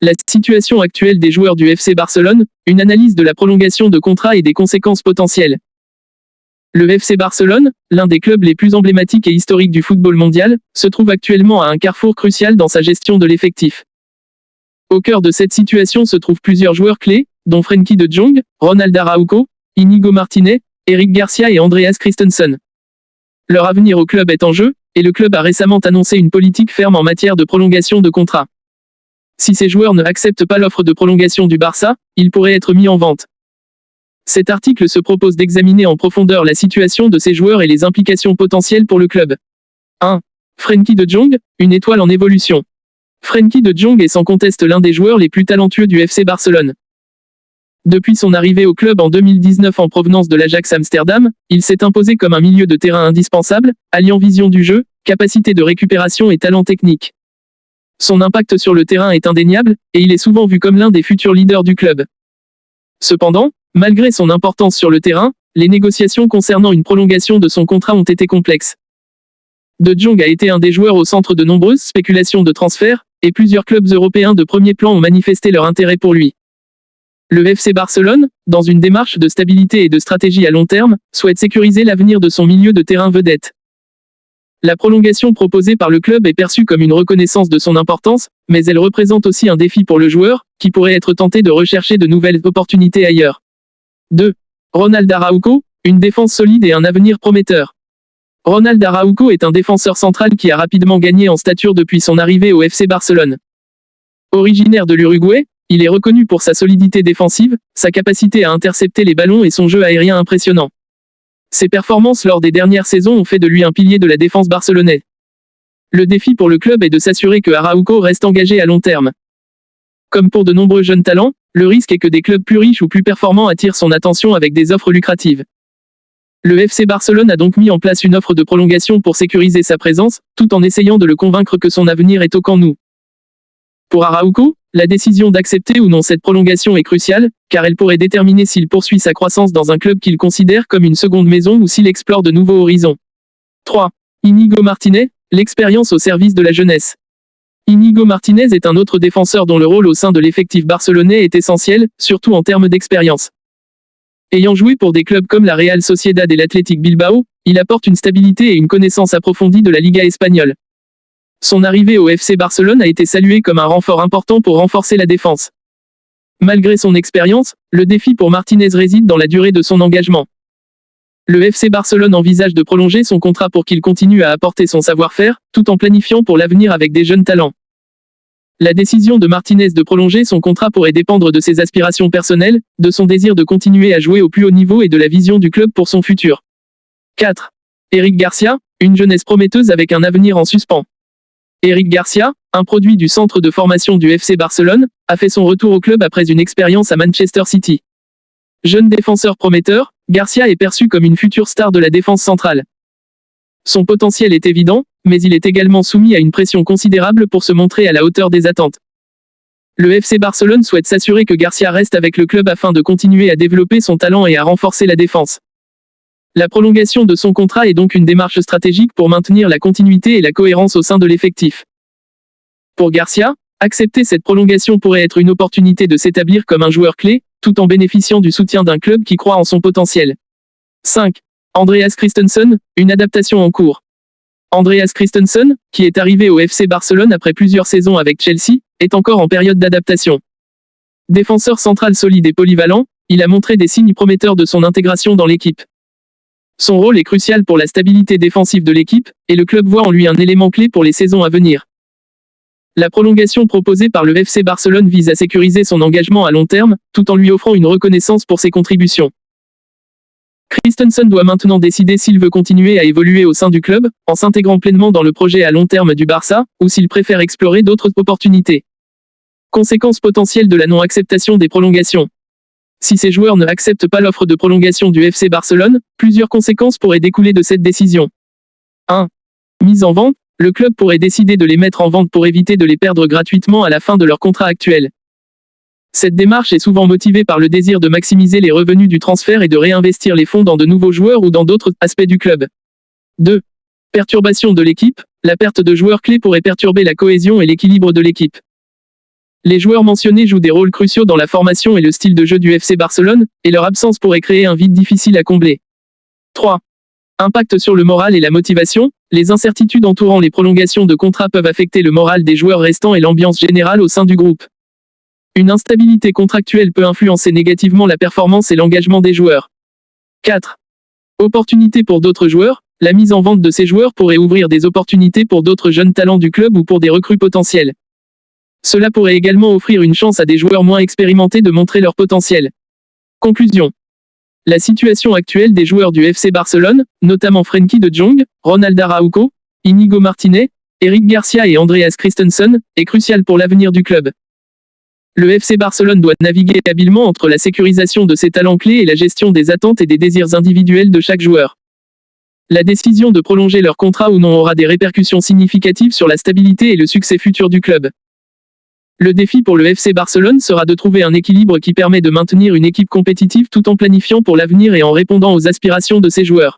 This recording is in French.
La situation actuelle des joueurs du FC Barcelone, une analyse de la prolongation de contrat et des conséquences potentielles. Le FC Barcelone, l'un des clubs les plus emblématiques et historiques du football mondial, se trouve actuellement à un carrefour crucial dans sa gestion de l'effectif. Au cœur de cette situation se trouvent plusieurs joueurs clés, dont Frenkie de Jong, Ronald Araujo, Íñigo Martínez, Eric Garcia et Andreas Christensen. Leur avenir au club est en jeu, et le club a récemment annoncé une politique ferme en matière de prolongation de contrat. Si ces joueurs ne acceptent pas l'offre de prolongation du Barça, ils pourraient être mis en vente. Cet article se propose d'examiner en profondeur la situation de ces joueurs et les implications potentielles pour le club. 1. Frenkie de Jong, une étoile en évolution. Frenkie de Jong est sans conteste l'un des joueurs les plus talentueux du FC Barcelone. Depuis son arrivée au club en 2019 en provenance de l'Ajax Amsterdam, il s'est imposé comme un milieu de terrain indispensable, alliant vision du jeu, capacité de récupération et talent technique. Son impact sur le terrain est indéniable, et il est souvent vu comme l'un des futurs leaders du club. Cependant, malgré son importance sur le terrain, les négociations concernant une prolongation de son contrat ont été complexes. De Jong a été un des joueurs au centre de nombreuses spéculations de transfert, et plusieurs clubs européens de premier plan ont manifesté leur intérêt pour lui. Le FC Barcelone, dans une démarche de stabilité et de stratégie à long terme, souhaite sécuriser l'avenir de son milieu de terrain vedette. La prolongation proposée par le club est perçue comme une reconnaissance de son importance, mais elle représente aussi un défi pour le joueur, qui pourrait être tenté de rechercher de nouvelles opportunités ailleurs. 2. Ronald Araujo, une défense solide et un avenir prometteur. Ronald Araujo est un défenseur central qui a rapidement gagné en stature depuis son arrivée au FC Barcelone. Originaire de l'Uruguay, il est reconnu pour sa solidité défensive, sa capacité à intercepter les ballons et son jeu aérien impressionnant. Ses performances lors des dernières saisons ont fait de lui un pilier de la défense barcelonaise. Le défi pour le club est de s'assurer que Araujo reste engagé à long terme. Comme pour de nombreux jeunes talents, le risque est que des clubs plus riches ou plus performants attirent son attention avec des offres lucratives. Le FC Barcelone a donc mis en place une offre de prolongation pour sécuriser sa présence, tout en essayant de le convaincre que son avenir est au camp nou. Pour Araujo, la décision d'accepter ou non cette prolongation est cruciale, car elle pourrait déterminer s'il poursuit sa croissance dans un club qu'il considère comme une seconde maison ou s'il explore de nouveaux horizons. 3. Íñigo Martínez, l'expérience au service de la jeunesse. Íñigo Martínez est un autre défenseur dont le rôle au sein de l'effectif barcelonais est essentiel, surtout en termes d'expérience. Ayant joué pour des clubs comme la Real Sociedad et l'Athletic Bilbao, il apporte une stabilité et une connaissance approfondie de la Liga espagnole. Son arrivée au FC Barcelone a été saluée comme un renfort important pour renforcer la défense. Malgré son expérience, le défi pour Martínez réside dans la durée de son engagement. Le FC Barcelone envisage de prolonger son contrat pour qu'il continue à apporter son savoir-faire, tout en planifiant pour l'avenir avec des jeunes talents. La décision de Martínez de prolonger son contrat pourrait dépendre de ses aspirations personnelles, de son désir de continuer à jouer au plus haut niveau et de la vision du club pour son futur. 4. Eric Garcia, une jeunesse prometteuse avec un avenir en suspens. Eric Garcia, un produit du centre de formation du FC Barcelone, a fait son retour au club après une expérience à Manchester City. Jeune défenseur prometteur, Garcia est perçu comme une future star de la défense centrale. Son potentiel est évident, mais il est également soumis à une pression considérable pour se montrer à la hauteur des attentes. Le FC Barcelone souhaite s'assurer que Garcia reste avec le club afin de continuer à développer son talent et à renforcer la défense. La prolongation de son contrat est donc une démarche stratégique pour maintenir la continuité et la cohérence au sein de l'effectif. Pour Garcia, accepter cette prolongation pourrait être une opportunité de s'établir comme un joueur clé, tout en bénéficiant du soutien d'un club qui croit en son potentiel. 5. Andreas Christensen, une adaptation en cours. Andreas Christensen, qui est arrivé au FC Barcelone après plusieurs saisons avec Chelsea, est encore en période d'adaptation. Défenseur central solide et polyvalent, il a montré des signes prometteurs de son intégration dans l'équipe. Son rôle est crucial pour la stabilité défensive de l'équipe, et le club voit en lui un élément clé pour les saisons à venir. La prolongation proposée par le FC Barcelone vise à sécuriser son engagement à long terme, tout en lui offrant une reconnaissance pour ses contributions. Christensen doit maintenant décider s'il veut continuer à évoluer au sein du club, en s'intégrant pleinement dans le projet à long terme du Barça, ou s'il préfère explorer d'autres opportunités. Conséquences potentielles de la non-acceptation des prolongations. Si ces joueurs ne acceptent pas l'offre de prolongation du FC Barcelone, plusieurs conséquences pourraient découler de cette décision. 1. Mise en vente, le club pourrait décider de les mettre en vente pour éviter de les perdre gratuitement à la fin de leur contrat actuel. Cette démarche est souvent motivée par le désir de maximiser les revenus du transfert et de réinvestir les fonds dans de nouveaux joueurs ou dans d'autres aspects du club. 2. Perturbation de l'équipe, la perte de joueurs clés pourrait perturber la cohésion et l'équilibre de l'équipe. Les joueurs mentionnés jouent des rôles cruciaux dans la formation et le style de jeu du FC Barcelone, et leur absence pourrait créer un vide difficile à combler. 3. Impact sur le moral et la motivation. Les incertitudes entourant les prolongations de contrat peuvent affecter le moral des joueurs restants et l'ambiance générale au sein du groupe. Une instabilité contractuelle peut influencer négativement la performance et l'engagement des joueurs. 4. Opportunités pour d'autres joueurs. La mise en vente de ces joueurs pourrait ouvrir des opportunités pour d'autres jeunes talents du club ou pour des recrues potentielles. Cela pourrait également offrir une chance à des joueurs moins expérimentés de montrer leur potentiel. Conclusion. La situation actuelle des joueurs du FC Barcelone, notamment Frenkie de Jong, Ronald Araujo, Íñigo Martínez, Eric Garcia et Andreas Christensen, est cruciale pour l'avenir du club. Le FC Barcelone doit naviguer habilement entre la sécurisation de ses talents clés et la gestion des attentes et des désirs individuels de chaque joueur. La décision de prolonger leur contrat ou non aura des répercussions significatives sur la stabilité et le succès futur du club. Le défi pour le FC Barcelone sera de trouver un équilibre qui permet de maintenir une équipe compétitive tout en planifiant pour l'avenir et en répondant aux aspirations de ses joueurs.